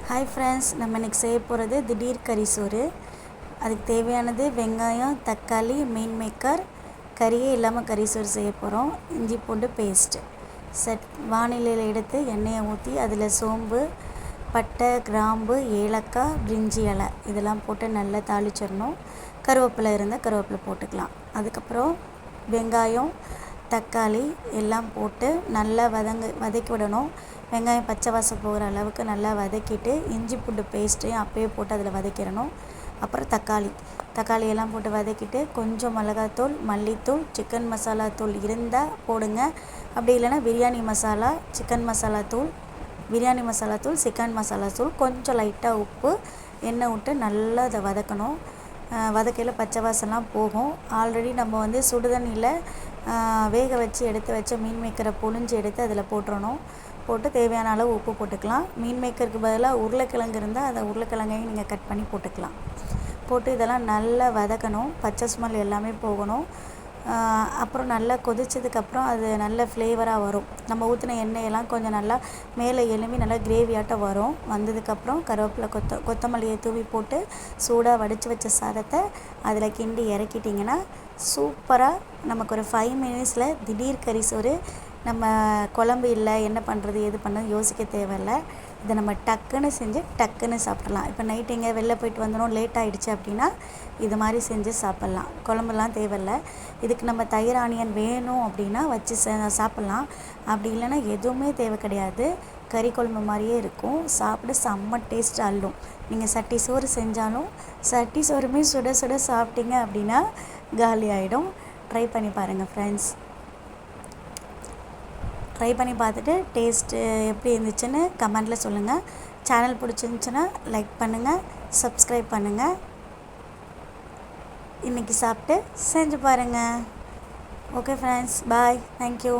Hi friends, நம்ம இன்றைக்கி செய்ய போகிறது திடீர் கறி சோறு. அதுக்கு தேவையானது வெங்காயம், தக்காளி, மீன் மேக்கர், கறியே இல்லாமல் கறி சோறு செய்ய போகிறோம். இஞ்சி பூண்டு பேஸ்ட்டு. வானிலையில் எடுத்து எண்ணெயை ஊற்றி அதில் சோம்பு, பட்டை, கிராம்பு, ஏலக்காய், பிரிஞ்சி இலை இதெல்லாம் போட்டு நல்லா தாளிச்சிடணும். கருவேப்பிலை இருந்தால் கருவேப்பிலை போட்டுக்கலாம். அதுக்கப்புறம் வெங்காயம், தக்காளி எல்லாம் போட்டு நல்லா வதக்கி விடணும். வெங்காயம் பச்சை வாசம் போகிற அளவுக்கு நல்லா வதக்கிட்டு இஞ்சி பூண்டு பேஸ்ட்டையும் அப்பயே போட்டு அதில் வதக்கிடணும். அப்புறம் தக்காளி எல்லாம் போட்டு வதக்கிட்டு கொஞ்சம் மிளகாத்தூள், மல்லித்தூள், சிக்கன் மசாலா தூள் இருந்தால் போடுங்க. அப்படி இல்லைன்னா பிரியாணி மசாலா, சிக்கன் மசாலா தூள், சிக்கன் மசாலா தூள், கொஞ்சம் லைட்டாக உப்பு, எண்ணெய் விட்டு நல்லா அதை வதக்கணும். வதக்கையில் பச்சை வாசம்லாம் போகும். ஆல்ரெடி நம்ம சுடுதண்ணியில் வேக வச்சு எடுத்து வச்ச மீன் மேக்கரை புழிஞ்சு எடுத்து அதில் போட்டு தேவையான அளவு உப்பு போட்டுக்கலாம். மீன் மேக்கருக்கு பதிலாக உருளைக்கிழங்கு இருந்தால் அதை உருளைக்கிழங்கையும் நீங்கள் கட் பண்ணி போட்டுக்கலாம். போட்டு இதெல்லாம் நல்லா வதக்கணும். பச்சை ஸ்மெல் எல்லாமே போகணும். அப்புறம் நல்லா கொதிச்சதுக்கப்புறம் அது நல்ல ஃப்ளேவராக வரும். நம்ம ஊற்றின எண்ணெயெல்லாம் கொஞ்சம் நல்லா மேலே எழும்பி நல்லா கிரேவியாட்டம் வரும். வந்ததுக்கப்புறம் கருவேப்பிலை, கொத்தமல்லியை தூவி போட்டு சூடாக வடித்து வச்ச சாதத்தை அதில் கிண்டி இறக்கிட்டிங்கன்னா சூப்பராக நமக்கு ஒரு 5 மினிட்ஸில் திடீர் கறி சோறு. நம்ம குழம்பு இல்லை, என்ன பண்ணுறது எது பண்ணுறது யோசிக்க தேவையில்லை. இதை நம்ம டக்குன்னு செஞ்சு டக்குன்னு சாப்பிட்றலாம். இப்போ நைட்டு எங்கே வெளில போயிட்டு வந்துடும், லேட் ஆகிடுச்சு அப்படின்னா இது மாதிரி செஞ்சு சாப்பிட்லாம். குழம்புலாம் தேவையில்லை. இதுக்கு நம்ம தயிர் ஆனியன் வேணும் அப்படின்னா வச்சு சாப்பிட்லாம். அப்படி இல்லைன்னா எதுவுமே தேவை கிடையாது. கறி குழம்பு மாதிரியே இருக்கும். சாப்பிட செம்ம டேஸ்ட் அள்ளும். நீங்கள் சட்டி சோறு செஞ்சாலும் சட்டி சோறுமே சுட சுட சாப்பிட்டீங்க அப்படின்னா காலி ஆகிடும். ட்ரை பண்ணி பாருங்கள் ஃப்ரெண்ட்ஸ். ட்ரை பண்ணி பார்த்துட்டு டேஸ்ட்டு எப்படி இருந்துச்சுன்னு கமெண்ட்டில் சொல்லுங்கள். சேனல் பிடிச்சிருந்துச்சுன்னா லைக் பண்ணுங்கள், சப்ஸ்கிரைப் பண்ணுங்கள். இன்றைக்கி சாப்பிட்டு செஞ்சு பாருங்கள். ஓகே ஃப்ரெண்ட்ஸ், பாய், தேங்க்யூ.